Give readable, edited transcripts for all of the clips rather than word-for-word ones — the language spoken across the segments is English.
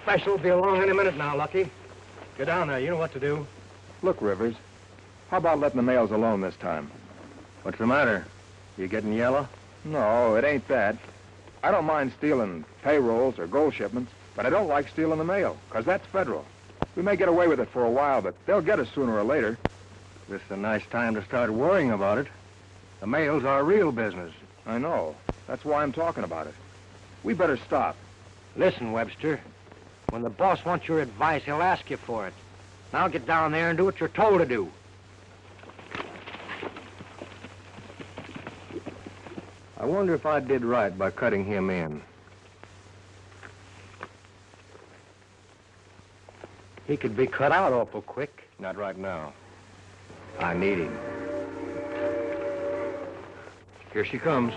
special will be along any minute now, Lucky. Get down there. You know what to do. Look, Rivers, how about letting the mails alone this time? What's the matter? You getting yellow? No, it ain't that. I don't mind stealing payrolls or gold shipments, but I don't like stealing the mail, because that's federal. We may get away with it for a while, but they'll get us sooner or later. This is a nice time to start worrying about it. The mail's our real business. I know. That's why I'm talking about it. We better stop. Listen, Webster. When the boss wants your advice, he'll ask you for it. Now get down there and do what you're told to do. I wonder if I did right by cutting him in. He could be cut out awful quick. Not right now. I need him. Here she comes.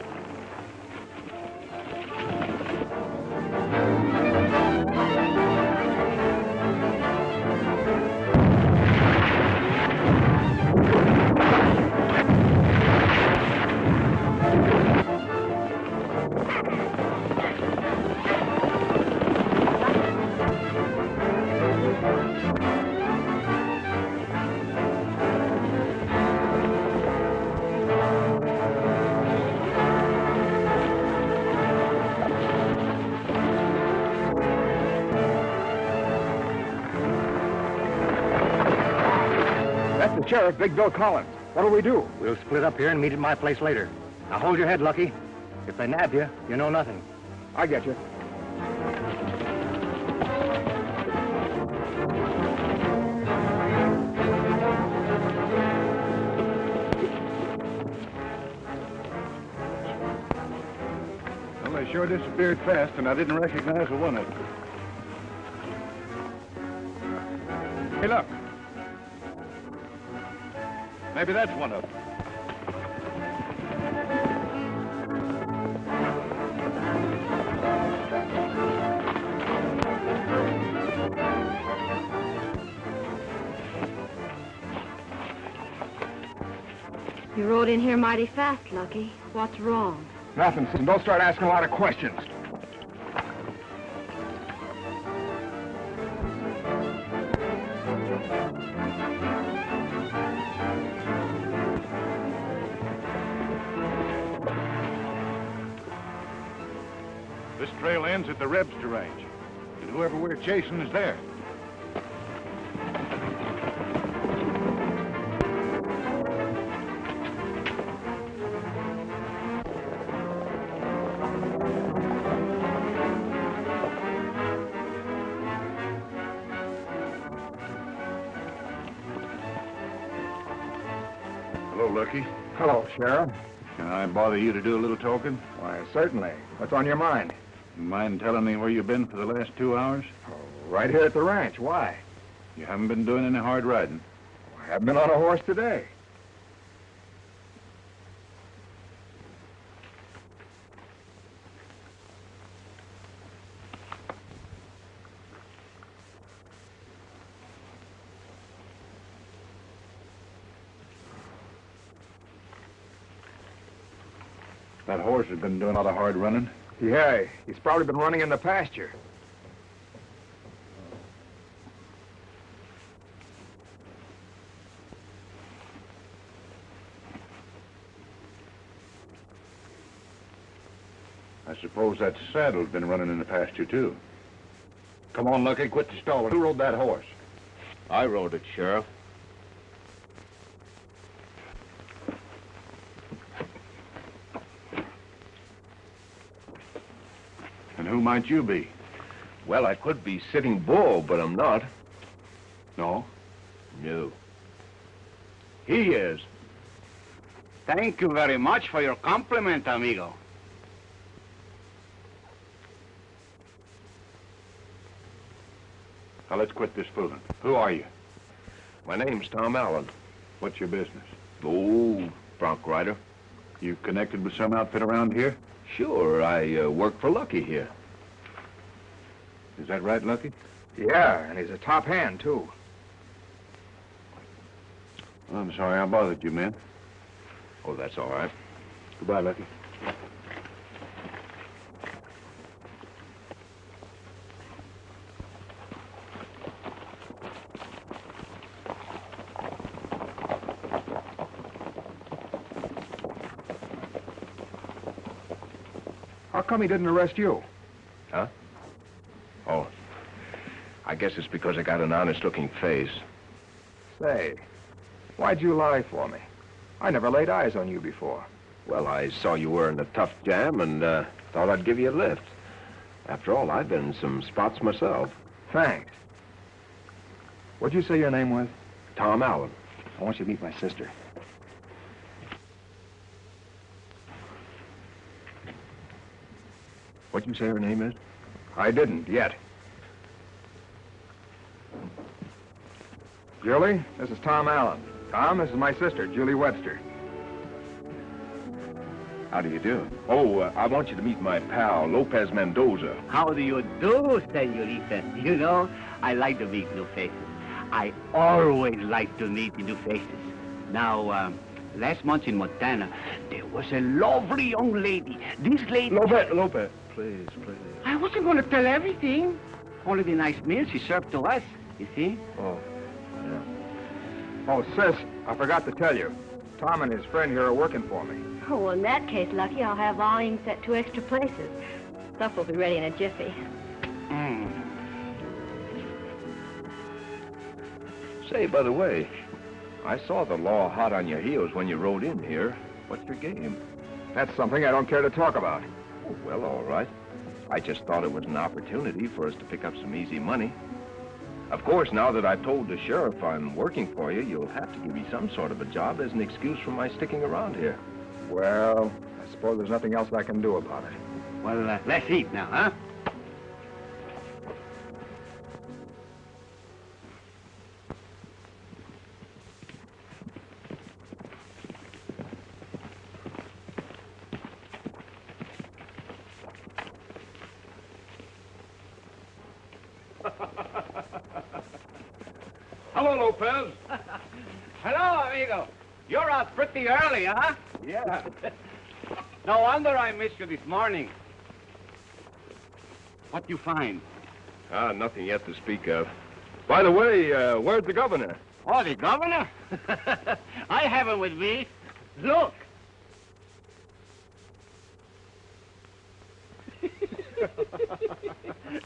Sheriff, Big Bill Collins. What'll we do? We'll split up here and meet at my place later. Now hold your head, Lucky. If they nab you, you know nothing. I get you. Well, they sure disappeared fast, and I didn't recognize the one of them. Hey, look. Maybe that's one of them. You rode in here mighty fast, Lucky. What's wrong? Nothing, Susan. Don't start asking a lot of questions. This trail ends at the Webster Ranch, and whoever we're chasing is there. Hello, Lucky. Hello, Sheriff. Can I bother you to do a little talking? Why, certainly. What's on your mind? You mind telling me where you've been for the last 2 hours? Oh, right here at the ranch. Why? You haven't been doing any hard riding. I haven't been on a horse today. That horse has been doing a lot of hard running. Yeah, he's probably been running in the pasture. I suppose that saddle's been running in the pasture, too. Come on, Lucky, quit the stalling. Who rode that horse? I rode it, Sheriff. And who might you be? Well, I could be Sitting Bull, but I'm not. No? No. He is. Thank you very much for your compliment, amigo. Now, let's quit this fooling. Who are you? My name's Tom Allen. What's your business? Oh, bronc rider. You connected with some outfit around here? Sure, I work for Lucky here. Is that right, Lucky? Yeah, and he's a top hand, too. Well, I'm sorry I bothered you, man. Oh, that's all right. Goodbye, Lucky. How come he didn't arrest you? Huh? Oh, I guess it's because I got an honest-looking face. Say, why'd you lie for me? I never laid eyes on you before. Well, I saw you were in a tough jam and thought I'd give you a lift. After all, I've been in some spots myself. Thanks. What'd you say your name was? Tom Allen. I want you to meet my sister. What'd you say her name is? I didn't, yet. Julie, this is Tom Allen. Tom, this is my sister, Julie Webster. How do you do? Oh, I want you to meet my pal, Lopez Mendoza. How do you do, senorita? You know, I like to meet new faces. I always like to meet new faces. Now, last month in Montana, there was a lovely young lady. This lady... Lopez, please. I wasn't going to tell everything. Only the nice meal she served to us, you see? Oh, yeah. Oh, sis, I forgot to tell you. Tom and his friend here are working for me. Oh, well, in that case, Lucky, I'll have volumes at 2 extra places. Stuff will be ready in a jiffy. Say, by the way, I saw the law hot on your heels when you rode in here. What's your game? That's something I don't care to talk about. Oh, well, all right. I just thought it was an opportunity for us to pick up some easy money. Of course, now that I've told the sheriff I'm working for you, you'll have to give me some sort of a job as an excuse for my sticking around here. Well, I suppose there's nothing else I can do about it. Well, let's eat now, huh? Hello, Lopez. Hello, amigo. You're out pretty early, huh? Yeah. No wonder I missed you this morning. What you find? Nothing yet to speak of. By the way, where's the governor? Oh, the governor? I have him with me. Look.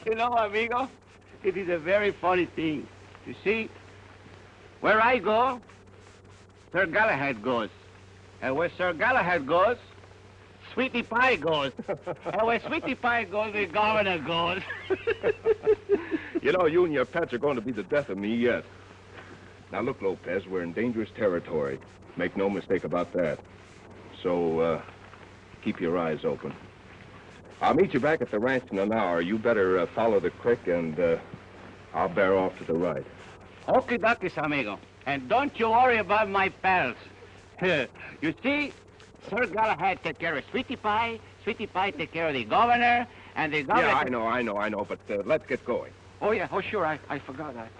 You know, amigo, it is a very funny thing. You see, where I go, Sir Galahad goes. And where Sir Galahad goes, Sweetie Pie goes. And where Sweetie Pie goes, the governor goes. You know, you and your pets are going to be the death of me yet. Now, look, Lopez, we're in dangerous territory. Make no mistake about that. So, keep your eyes open. I'll meet you back at the ranch in an hour. You better follow the creek, and I'll bear off to the right. Okie dokies, amigo. And don't you worry about my pals. You see, Sir Galahad take care of Sweetie Pie take care of the governor, and the governor... Yeah, I know, but let's get going. Oh, yeah, oh, sure, I forgot that.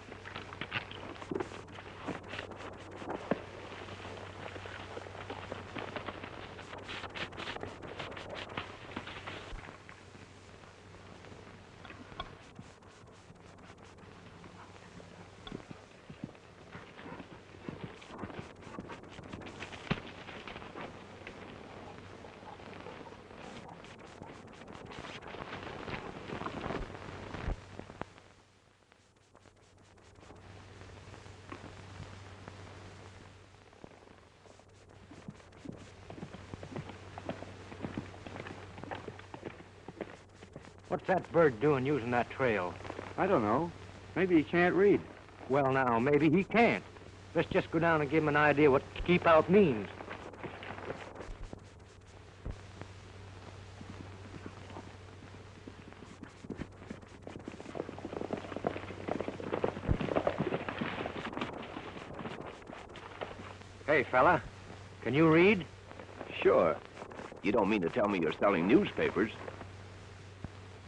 What's that bird doing using that trail? I don't know. Maybe he can't read. Well, now, maybe he can't. Let's just go down and give him an idea what keep out means. Hey, fella, can you read? Sure. You don't mean to tell me you're selling newspapers?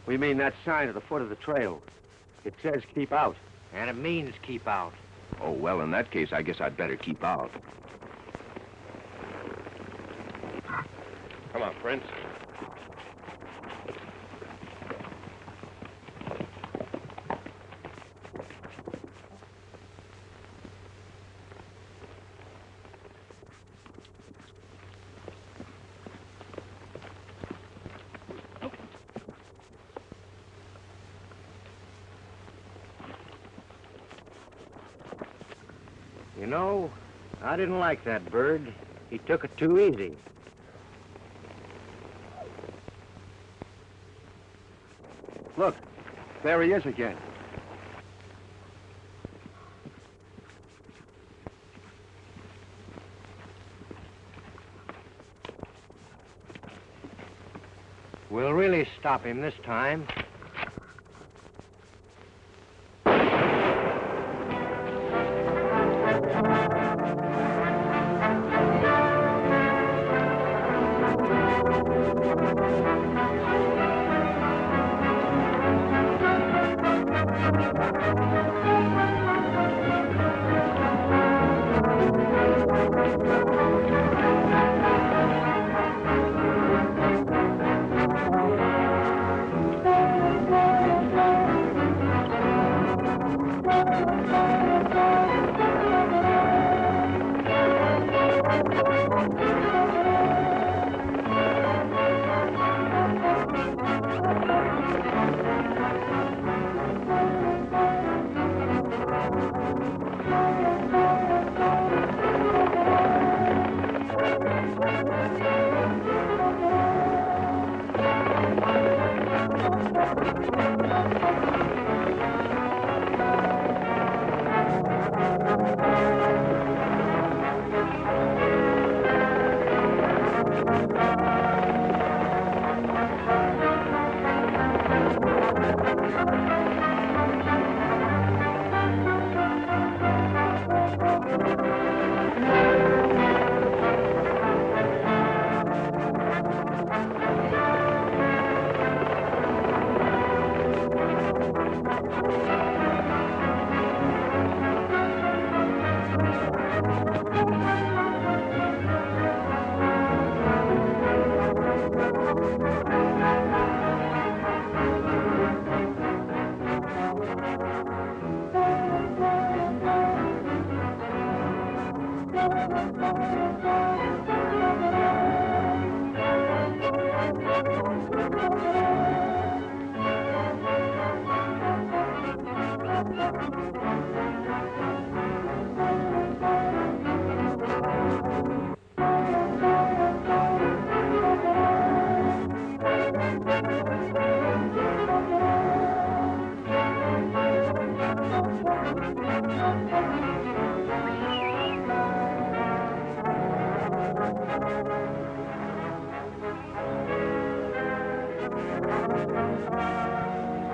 We mean that sign at the foot of the trail. It says keep out. And it means keep out. Oh, well, in that case, I guess I'd better keep out. Come on, Prince. You know, I didn't like that bird. He took it too easy. Look, there he is again. We'll really stop him this time.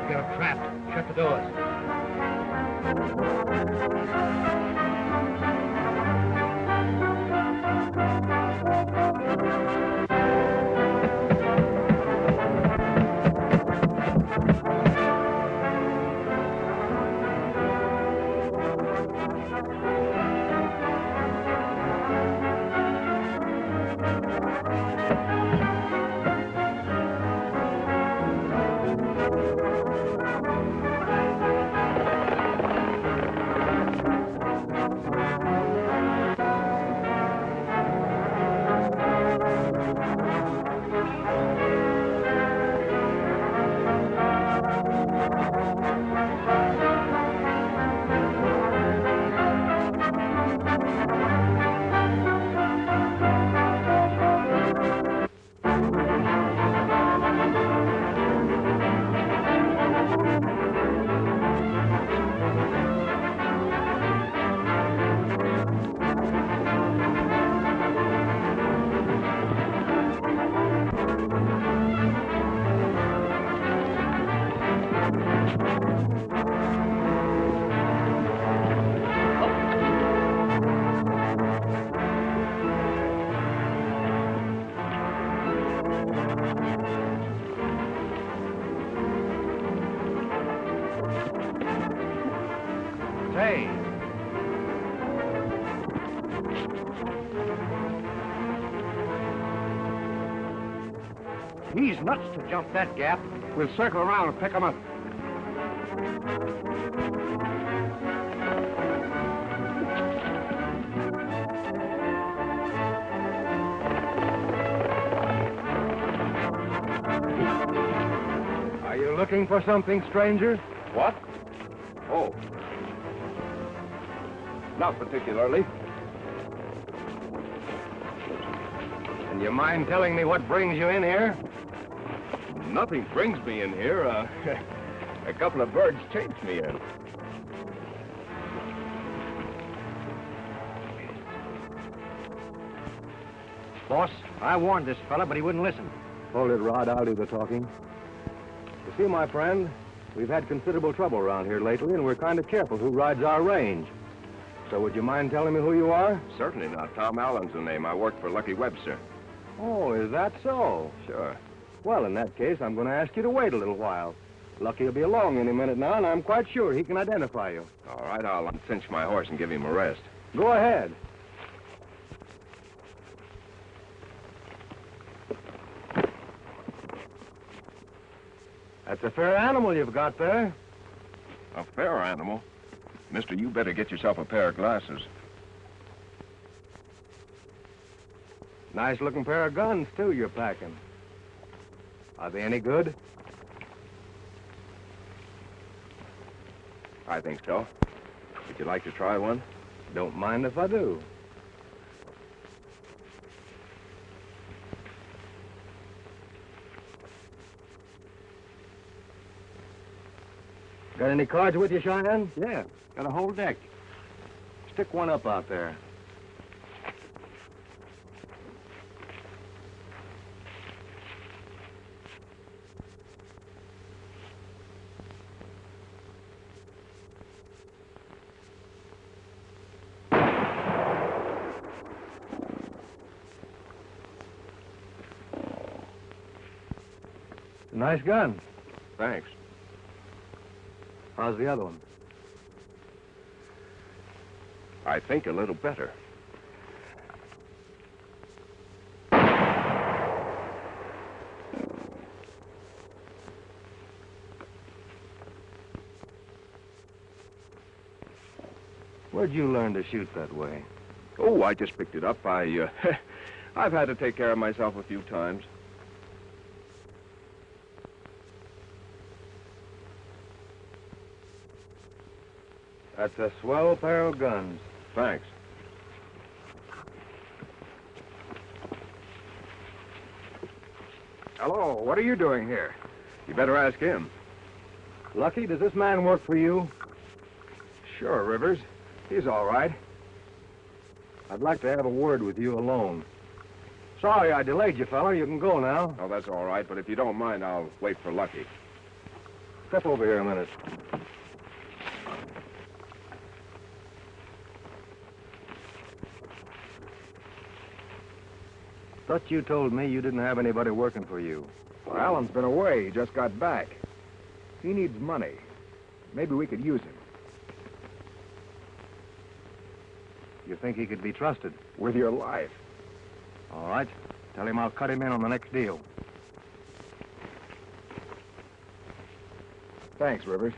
You're trapped. Shut the doors. Say. He's nuts to jump that gap. We'll circle around and pick him up. Are you looking for something, stranger? What? Oh. Not particularly. And you mind telling me what brings you in here? Nothing brings me in here. A couple of birds chased me in. Boss, I warned this fella, but he wouldn't listen. Hold it, Rod. I'll do the talking. You see, my friend, we've had considerable trouble around here lately, and we're kind of careful who rides our range. So would you mind telling me who you are? Certainly not. Tom Allen's the name. I work for Lucky Webster. Oh, is that so? Sure. Well, in that case, I'm going to ask you to wait a little while. Lucky will be along any minute now, and I'm quite sure he can identify you. All right, I'll uncinch my horse and give him a rest. Go ahead. That's a fair animal you've got there. A fair animal? Mister, you better get yourself a pair of glasses. Nice-looking pair of guns, too, you're packing. Are they any good? I think so. Would you like to try one? Don't mind if I do. Got any cards with you, Cheyenne? Yeah, got a whole deck. Stick one up out there. Nice gun. Thanks. How's the other one? I think a little better. Where'd you learn to shoot that way? Oh, I just picked it up. I've had to take care of myself a few times. That's a swell pair of guns. Thanks. Hello, what are you doing here? You better ask him. Lucky, does this man work for you? Sure, Rivers. He's all right. I'd like to have a word with you alone. Sorry I delayed you, fella. You can go now. Oh, that's all right, but if you don't mind, I'll wait for Lucky. Step over here a minute. Thought you told me you didn't have anybody working for you. Well, Alan's been away. He just got back. He needs money. Maybe we could use him. You think he could be trusted? With your life. All right. Tell him I'll cut him in on the next deal. Thanks, Rivers.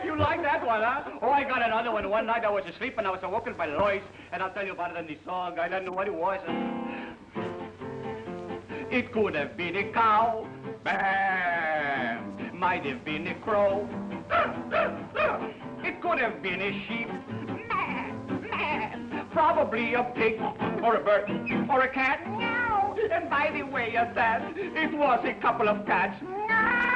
You like that one, huh? Oh, I got another one. One night I was asleep and I was awoken by Lois, and I'll tell you about it in the song. I don't know what it was. It could have been a cow. Bam! Might have been a crow. It could have been a sheep. Probably a pig, or a bird, or a cat. Meow! And by the way of that, it was a couple of cats. Meow!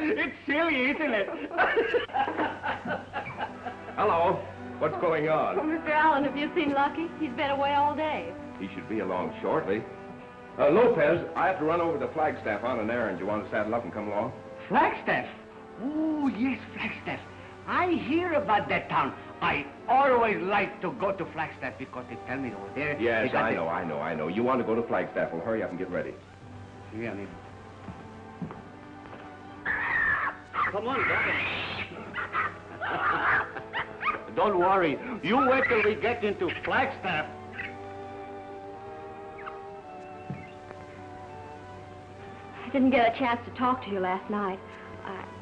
It's silly, isn't it? Hello. What's going on? Oh, Mr. Allen, have you seen Lucky? He's been away all day. He should be along shortly. Lopez, I have to run over to Flagstaff on an errand. You want to saddle up and come along? Flagstaff? Oh, yes, Flagstaff. I hear about that town. I always like to go to Flagstaff because they tell me over there... Yes, I know. You want to go to Flagstaff. Well, hurry up and get ready. Yeah, come on, Doctor. Don't worry. You wait till we get into Flagstaff. I didn't get a chance to talk to you last night.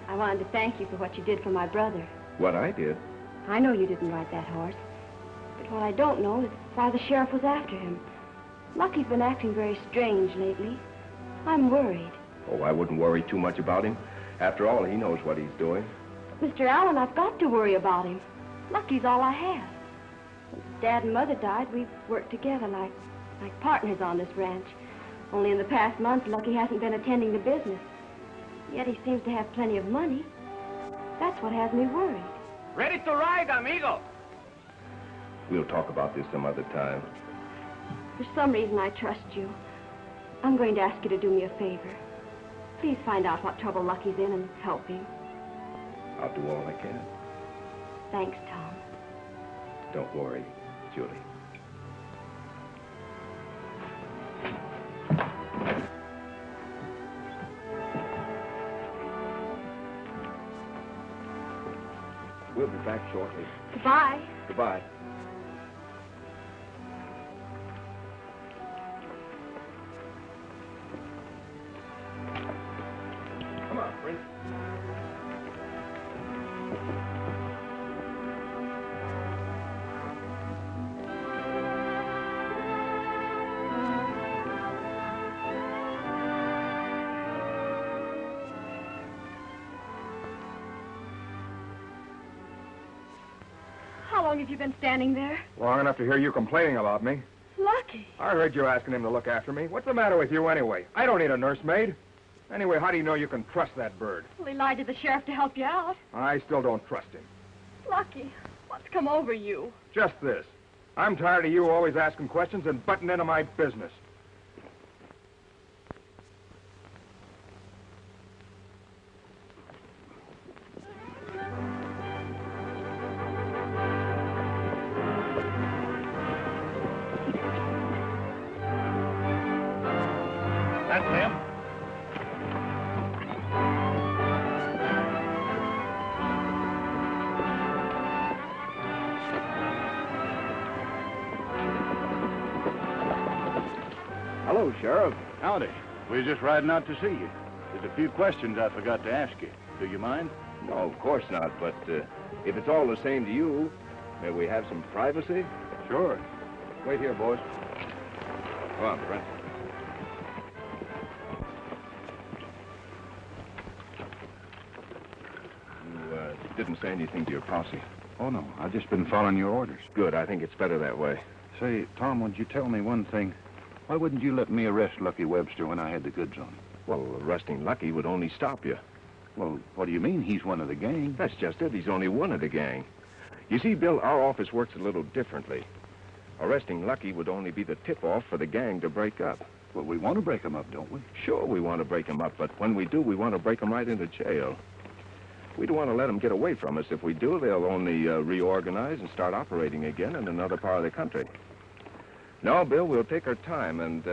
I wanted to thank you for what you did for my brother. What I did? I know you didn't ride that horse. But what I don't know is why the sheriff was after him. Lucky's been acting very strange lately. I'm worried. Oh, I wouldn't worry too much about him. After all, he knows what he's doing. Mr. Allen, I've got to worry about him. Lucky's all I have. Since Dad and Mother died, we've worked together like partners on this ranch. Only in the past month, Lucky hasn't been attending to business. Yet he seems to have plenty of money. That's what has me worried. Ready to ride, amigo. We'll talk about this some other time. For some reason, I trust you. I'm going to ask you to do me a favor. Please find out what trouble Lucky's in and help him. I'll do all I can. Thanks, Tom. Don't worry, Julie. We'll be back shortly. Goodbye. Goodbye. Come on, Prince. How long have you been standing there? Long enough to hear you complaining about me. Lucky. I heard you asking him to look after me. What's the matter with you anyway? I don't need a nursemaid. Anyway, how do you know you can trust that bird? Well, he lied to the sheriff to help you out. I still don't trust him. Lucky, what's come over you? Just this. I'm tired of you always asking questions and butting into my business. That's him. Hello, Sheriff. Howdy. We were just riding out to see you. There's a few questions I forgot to ask you. Do you mind? No, of course not, but if it's all the same to you, may we have some privacy? Sure. Wait here, boys. Come on, Brent. You didn't say anything to your posse. Oh, no. I've just been following your orders. Good. I think it's better that way. Say, Tom, would you tell me one thing? Why wouldn't you let me arrest Lucky Webster when I had the goods on him? Well, arresting Lucky would only stop you. Well, what do you mean? He's one of the gang. That's just it. He's only one of the gang. You see, Bill, our office works a little differently. Arresting Lucky would only be the tip-off for the gang to break up. Well, we want to break him up, don't we? Sure, we want to break him up, but when we do, we want to break him right into jail. We don't want to let them get away from us. If we do, they'll only reorganize and start operating again in another part of the country. No, Bill, we'll take our time, and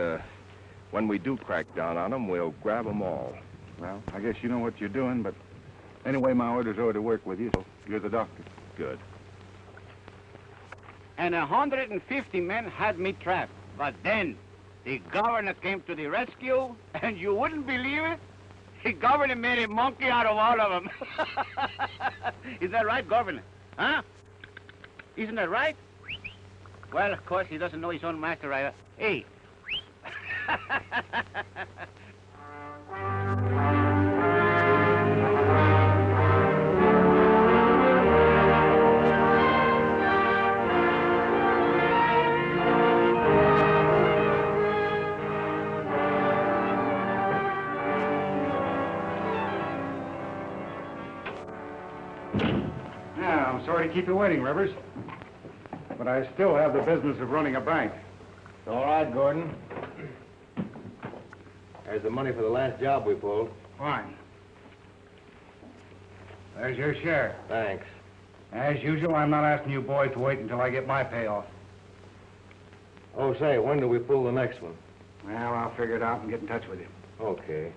when we do crack down on them, we'll grab them all. Well, I guess you know what you're doing, but anyway, my orders are to work with you, so you're the doctor. Good. And 150 men had me trapped. But then the governor came to the rescue, and you wouldn't believe it. The governor made a monkey out of all of them. Is that right, governor? Huh? Isn't that right? Well, of course, he doesn't know his own master either. Hey. I'm sorry to keep you waiting, Rivers. But I still have the business of running a bank. All right, Gordon. There's the money for the last job we pulled. Fine. There's your share. Thanks. As usual, I'm not asking you boys to wait until I get my payoff. Oh, say, when do we pull the next one? Well, I'll figure it out and get in touch with you. Okay.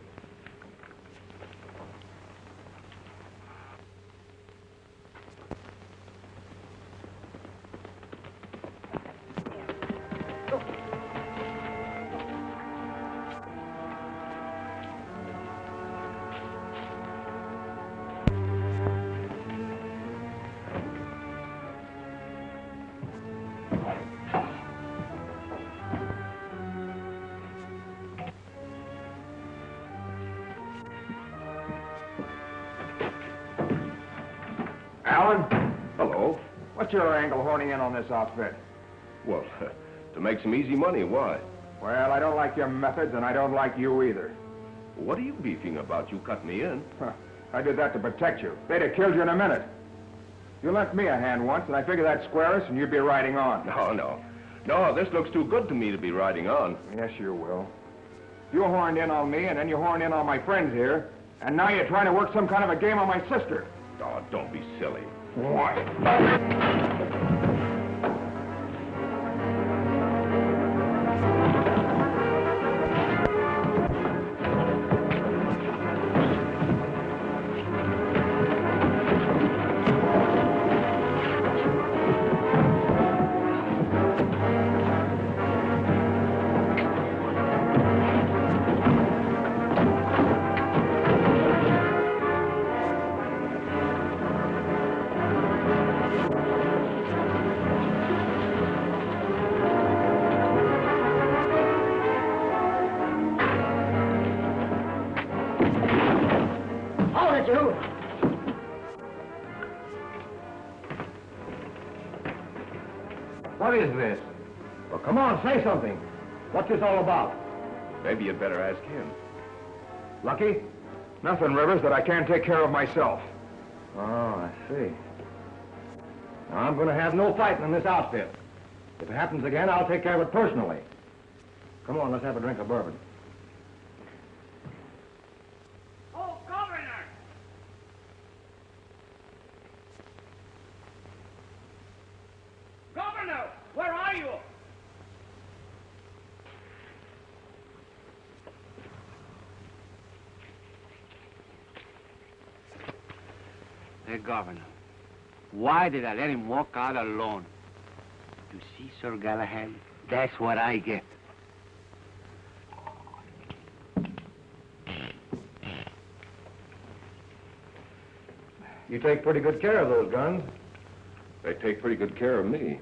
Alan? Hello. What's your angle honing in on this outfit? Well, to make some easy money, why? Well, I don't like your methods, and I don't like you either. What are you beefing about? You cut me in. Huh. I did that to protect you. They'd have killed you in a minute. You lent me a hand once, and I figured that'd square us, and you'd be riding on. No, this looks too good to me to be riding on. Yes, you will. You horned in on me, and then you horned in on my friends here, and now you're trying to work some kind of a game on my sister. Oh, don't be silly. Why? What is this? Well, come on, say something. What's this all about? Maybe you'd better ask him. Lucky? Nothing, Rivers, that I can't take care of myself. Oh, I see. Now, I'm going to have no fighting in this outfit. If it happens again, I'll take care of it personally. Come on, let's have a drink of bourbon. Oh, Governor! Governor, where are you? Hey, Governor, why did I let him walk out alone? You see, Sir Galahad, that's what I get. You take pretty good care of those guns. They take pretty good care of me.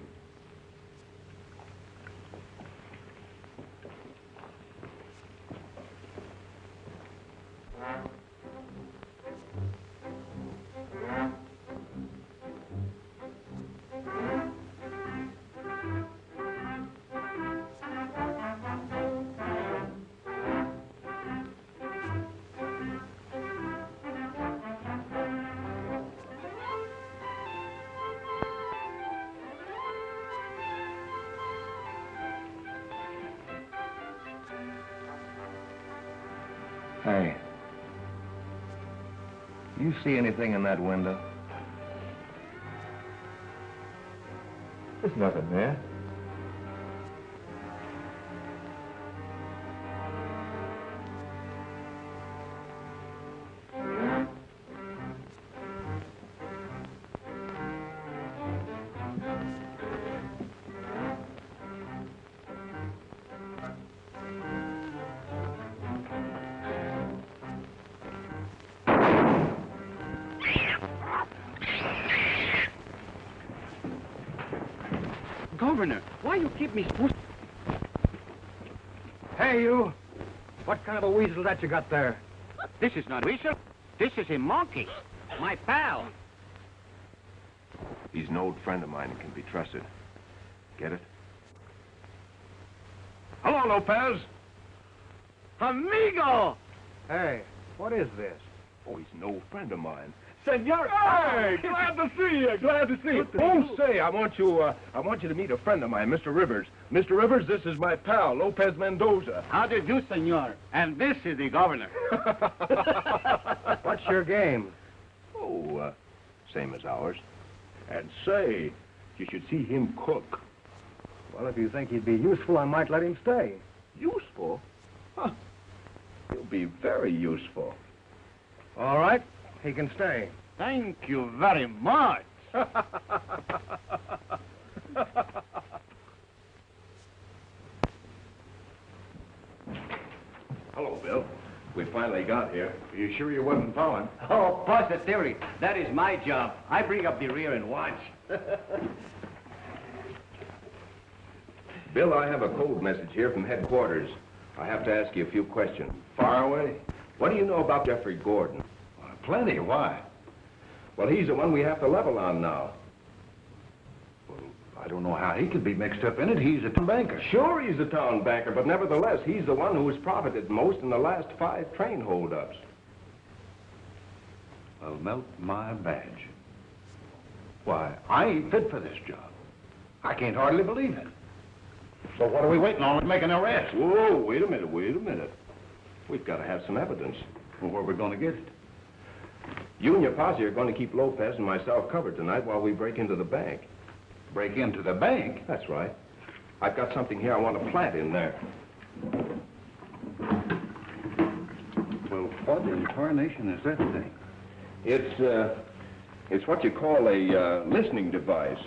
Hey. You see anything in that window? There's nothing there. Governor, why you keep me... Hey, you! What kind of a weasel that you got there? This is not a weasel. This is a monkey. My pal. He's an old friend of mine and can be trusted. Get it? Hello, Lopez. Amigo! Hey, what is this? Oh, he's an old friend of mine. Senor. Hey, glad to see you. Glad to see you. Oh, say, I want you to meet a friend of mine, Mr. Rivers. Mr. Rivers, this is my pal, Lopez Mendoza. How do you do, senor? And this is the governor. What's your game? Oh, same as ours. And say, you should see him cook. Well, if you think he'd be useful, I might let him stay. Useful? Huh. He'll be very useful. All right, he can stay. Thank you very much. Hello, Bill. We finally got here. Are you sure you wasn't following? Oh, positively. That is my job. I bring up the rear and watch. Bill, I have a code message here from headquarters. I have to ask you a few questions. Fire away. What do you know about Jeffrey Gordon? Plenty. Why? Well, he's the one we have to level on now. Well, I don't know how he could be mixed up in it. He's a banker. Sure, he's a town banker, but nevertheless, he's the one who has profited most in the last 5 train holdups. Well, melt my badge. Why, I ain't fit for this job. I can't hardly believe it. So what are we waiting on to make an arrest? Whoa, wait a minute. We've got to have some evidence. Well, where are we going to get it? You and your posse are going to keep Lopez and myself covered tonight while we break into the bank. Break into the bank? That's right. I've got something here I want to plant in there. Well, what in tarnation is that thing? It's what you call a listening device.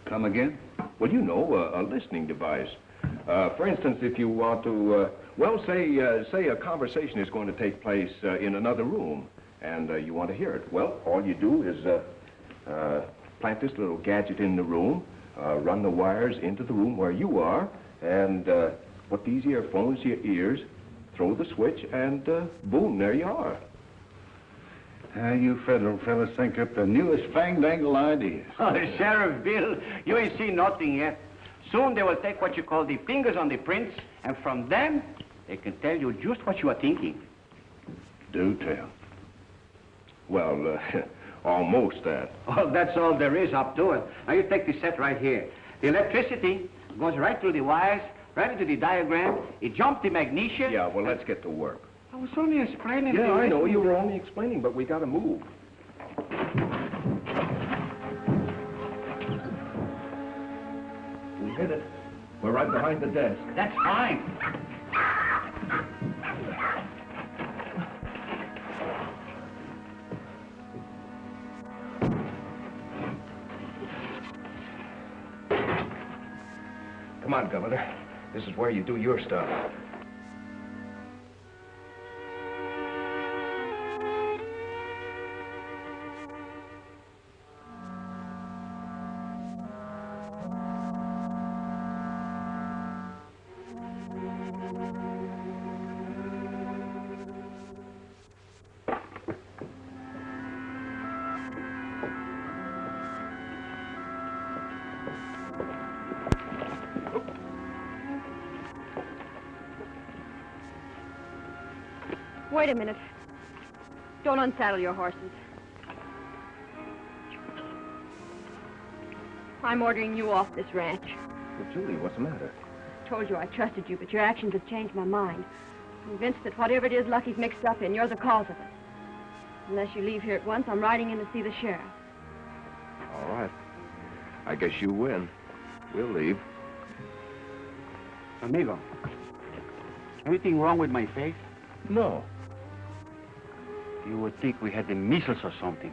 Come again? Well, you know, a listening device. For instance, if you want to, say a conversation is going to take place in another room, and you want to hear it. Well, all you do is plant this little gadget in the room, run the wires into the room where you are, and put these earphones to your ears, throw the switch, and boom, there you are. You federal fellas think up the newest fang-dangle ideas. Oh, Sheriff Bill, you ain't seen nothing yet. Soon they will take what you call the fingers on the prints, and from them, they can tell you just what you are thinking. Do tell. Well, almost that. Oh, that's all there is up to it. Now, you take the set right here. The electricity goes right through the wires, right into the diagram. It jumps the magnesia. Yeah, well, let's get to work. I was only explaining. Yeah, I know. You were only explaining, but we got to move. We hit it. We're right behind the desk. That's fine. Come on, Governor. This is where you do your stuff. Wait a minute. Don't unsaddle your horses. I'm ordering you off this ranch. Well, Julie, what's the matter? I told you I trusted you, but your actions have changed my mind. I'm convinced that whatever it is Lucky's mixed up in, you're the cause of it. Unless you leave here at once, I'm riding in to see the sheriff. All right. I guess you win. We'll leave. Amigo, anything wrong with my face? No. You would think we had the measles or something.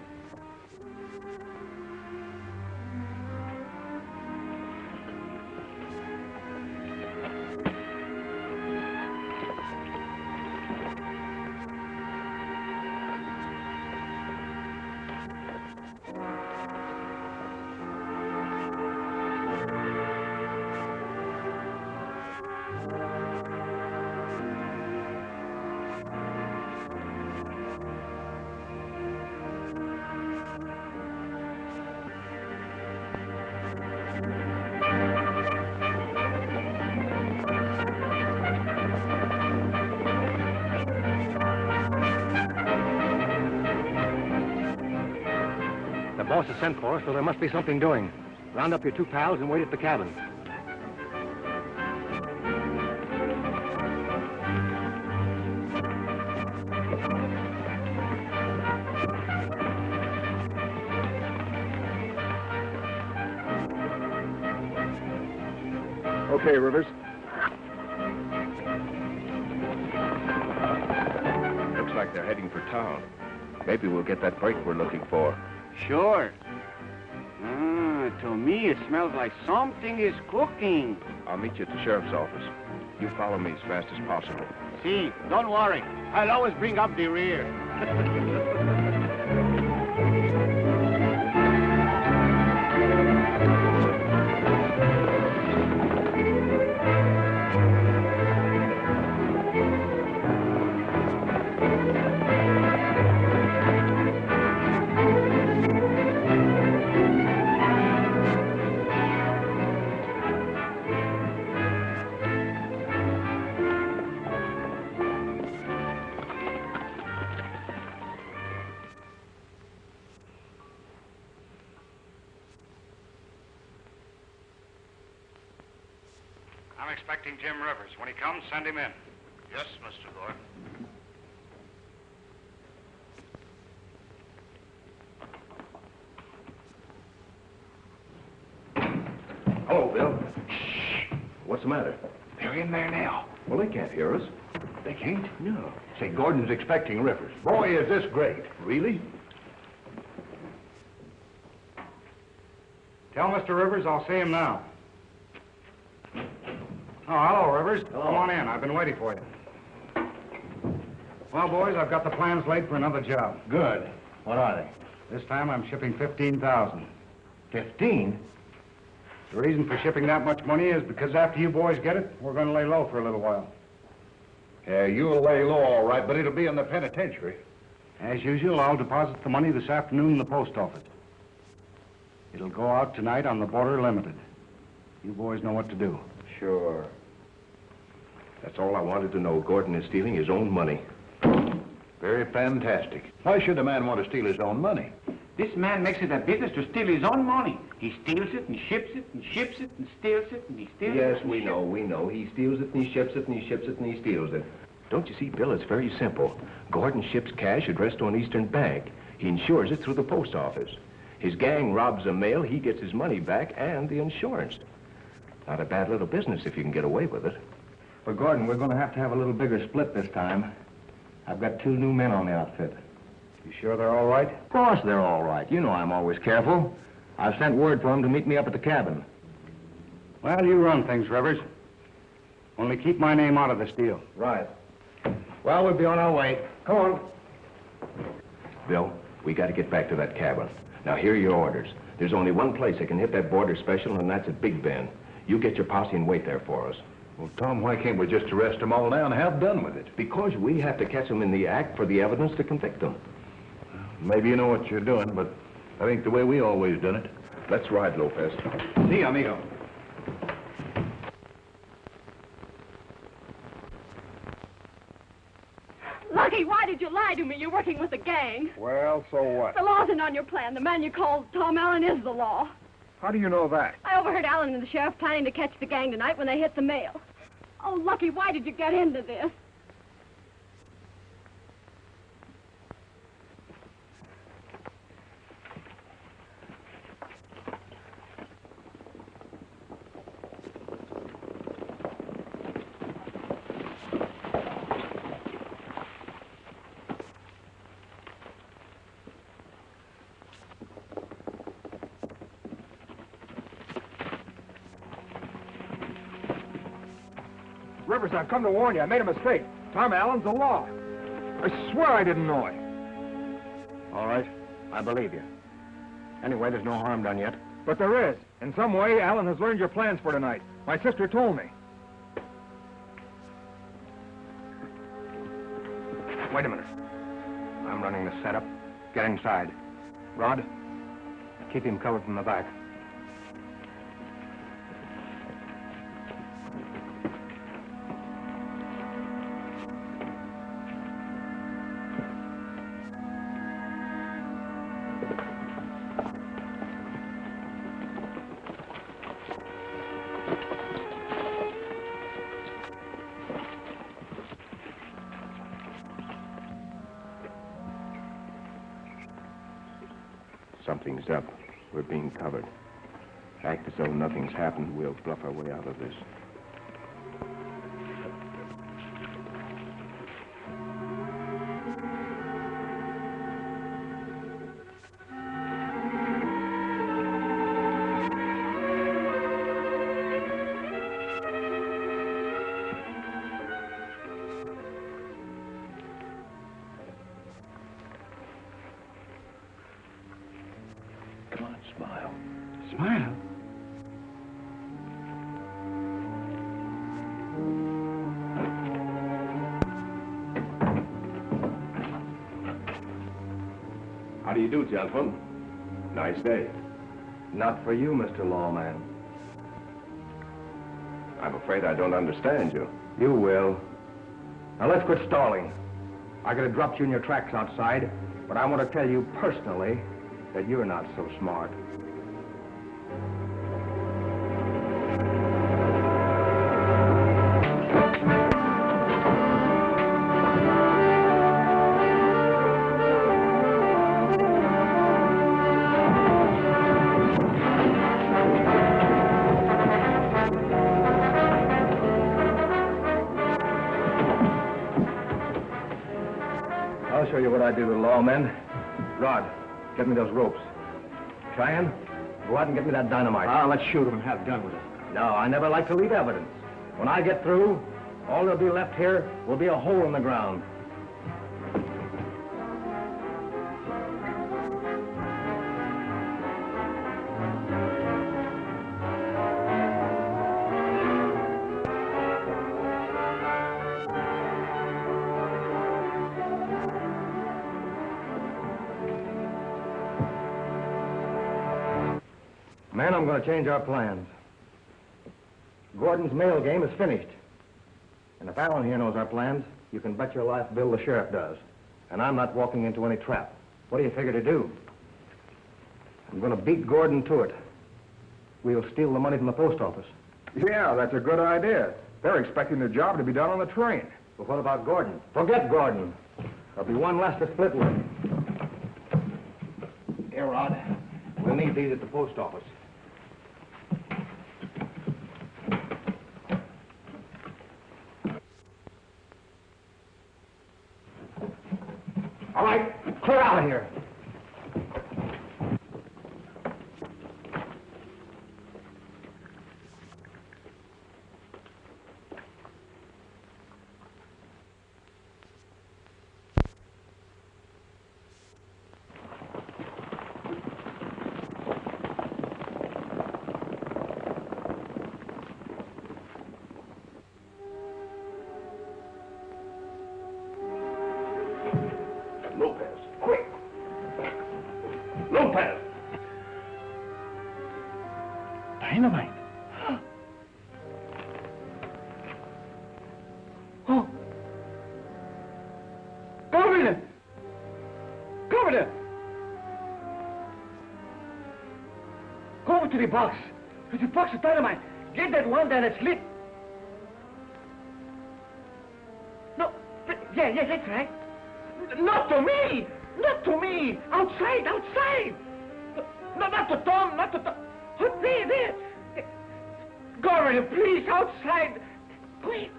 The boss has sent for us, so there must be something doing. Round up your 2 pals and wait at the cabin. Okay, Rivers. Looks like they're heading for town. Maybe we'll get that break we're looking for. Sure. To me, it smells like something is cooking. I'll meet you at the sheriff's office. You follow me as fast as possible. See, don't worry. I'll always bring up the rear. I'm expecting Jim Rivers. When he comes, send him in. Yes, Mr. Gordon. Hello, Bill. Shh. What's the matter? They're in there now. Well, they can't hear us. They can't? No. Say, Gordon's expecting Rivers. Boy, is this great. Really? Tell Mr. Rivers I'll see him now. Oh, hello, Rivers. Hello. Come on in. I've been waiting for you. Well, boys, I've got the plans laid for another job. Good. What are they? This time I'm shipping 15,000. 15? The reason for shipping that much money is because after you boys get it, we're going to lay low for a little while. Yeah, you'll lay low all right, but it'll be in the penitentiary. As usual, I'll deposit the money this afternoon in the post office. It'll go out tonight on the Border Limited. You boys know what to do. Sure. That's all I wanted to know. Gordon is stealing his own money. Very fantastic. Why should a man want to steal his own money? This man makes it a business to steal his own money. He steals it and ships it and ships it and steals it and he steals it. Yes, and we know. He steals it and he ships it and he ships it and he steals it. Don't you see, Bill, it's very simple. Gordon ships cash addressed to an Eastern bank. He insures it through the post office. His gang robs a mail, he gets his money back and the insurance. Not a bad little business if you can get away with it. But, Gordon, we're going to have a little bigger split this time. I've got 2 new men on the outfit. You sure they're all right? Of course they're all right. You know I'm always careful. I've sent word for them to meet me up at the cabin. Well, you run things, Rivers. Only keep my name out of this deal. Right. Well, we'll be on our way. Come on. Bill, we got to get back to that cabin. Now, here are your orders. There's only one place that can hit that border special, and that's at Big Bend. You get your posse and wait there for us. Well, Tom, why can't we just arrest them all now and have done with it? Because we have to catch them in the act for the evidence to convict them. Maybe you know what you're doing, but I think the way we always done it. Let's ride, Lopez. See, amigo. Lucky, why did you lie to me? You're working with a gang. Well, so what? The law isn't on your plan. The man you called Tom Allen is the law. How do you know that? I overheard Allen and the sheriff planning to catch the gang tonight when they hit the mail. Oh, Lucky, why did you get into this? Rivers, I've come to warn you. I made a mistake. Tom Allen's the law. I swear I didn't know it. All right. I believe you. Anyway, there's no harm done yet. But there is. In some way, Allen has learned your plans for tonight. My sister told me. Wait a minute. I'm running the setup. Get inside. Rod, keep him covered from the back. Something's up. We're being covered. Act as though nothing's happened. We'll bluff our way out of this. Come on, smile. Smile? How do you do, gentlemen? Nice day. Not for you, Mr. Lawman. I'm afraid I don't understand you. You will. Now let's quit stalling. I could have dropped you in your tracks outside, but I want to tell you personally that you're not so smart. I'll show you what I do to lawmen. Rod, get me those ropes. Cheyenne, go out and get me that dynamite. Let's shoot him and have done with it. No, I never like to leave evidence. When I get through, all there'll be left here will be a hole in the ground. Man, I'm going to change our plans. Gordon's mail game is finished. And if Allen here knows our plans, you can bet your life Bill the sheriff does. And I'm not walking into any trap. What do you figure to do? I'm going to beat Gordon to it. We'll steal the money from the post office. Yeah, that's a good idea. They're expecting the job to be done on the train. But what about Gordon? Forget Gordon. There'll be one less to split with. Here, Rod. We'll need these at the post office. All right, clear out of here. Lopez, quick! Lopez! Dynamite. Oh. Governor! Governor! Go over to the box. There's a box of dynamite. Get that one that is lit. No, yeah, that's right. Not to me! Not to me! Outside, outside! No, not to Tom, not to Tom. Oh, there. Governor, please, outside. Quick.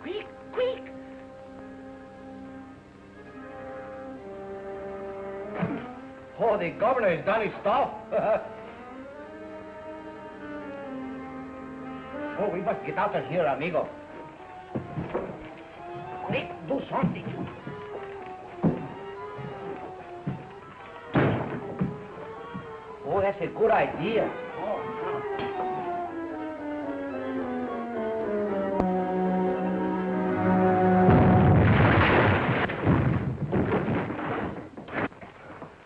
Oh, the governor has done his stuff. Oh, we must get out of here, amigo. Quick, do something. Oh, that's a good idea.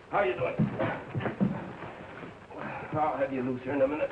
How you doing? I'll have you loose here in a minute.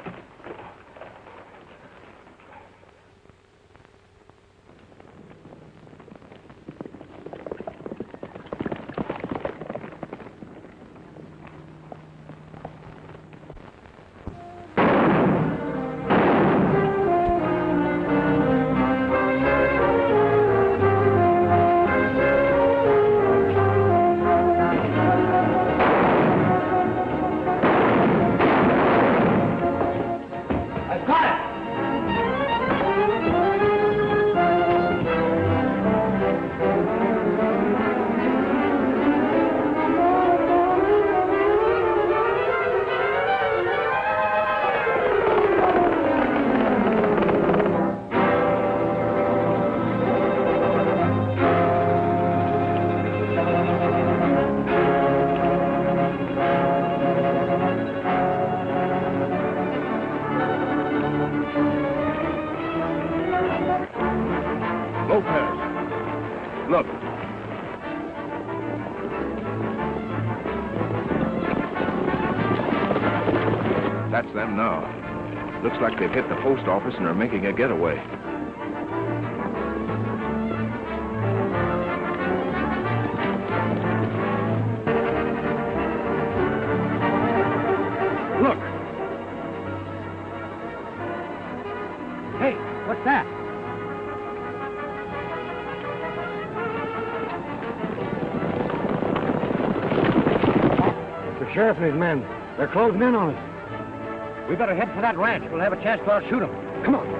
Look. That's them now. Looks like they've hit the post office and are making a getaway. Look. Hey, what's that? The sheriff and his men. They're closing in on us. We better head for that ranch. We'll have a chance to outshoot them. Come on.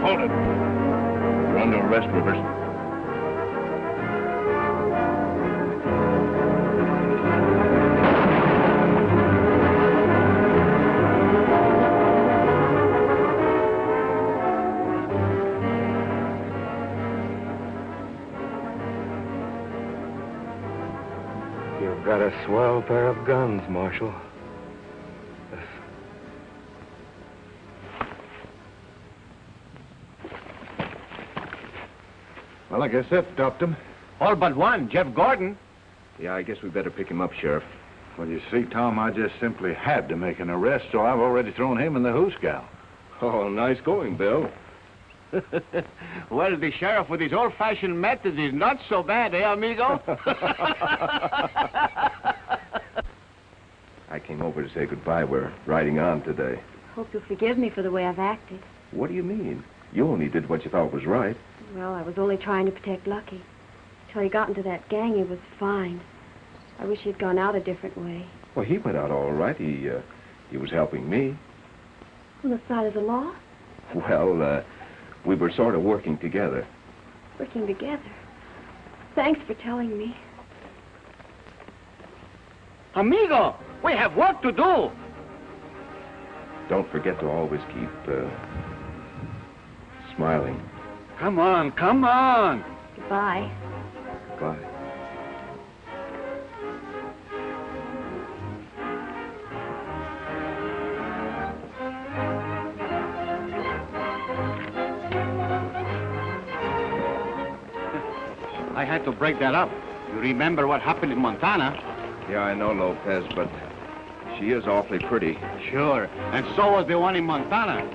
Hold it. You're under arrest, Rivers. You've got a swell pair of guns, Marshal. Well, I guess that stopped him. All but one, Jeff Gordon. Yeah, I guess we better pick him up, Sheriff. Well, you see, Tom, I just simply had to make an arrest, so I've already thrown him in the hoosgow. Oh, nice going, Bill. Well, the sheriff with his old-fashioned methods is not so bad, eh, amigo? I came over to say goodbye. We're riding on today. Hope you'll forgive me for the way I've acted. What do you mean? You only did what you thought was right. Well, I was only trying to protect Lucky. Till he got into that gang, he was fine. I wish he'd gone out a different way. Well, he went out all right. He was helping me. On the side of the law? Well, we were sort of working together. Working together. Thanks for telling me. Amigo, we have work to do. Don't forget to always keep, smiling. Come on, come on. Goodbye. Bye. I had to break that up. You remember what happened in Montana? Yeah, I know, Lopez, but she is awfully pretty. Sure, and so was the one in Montana.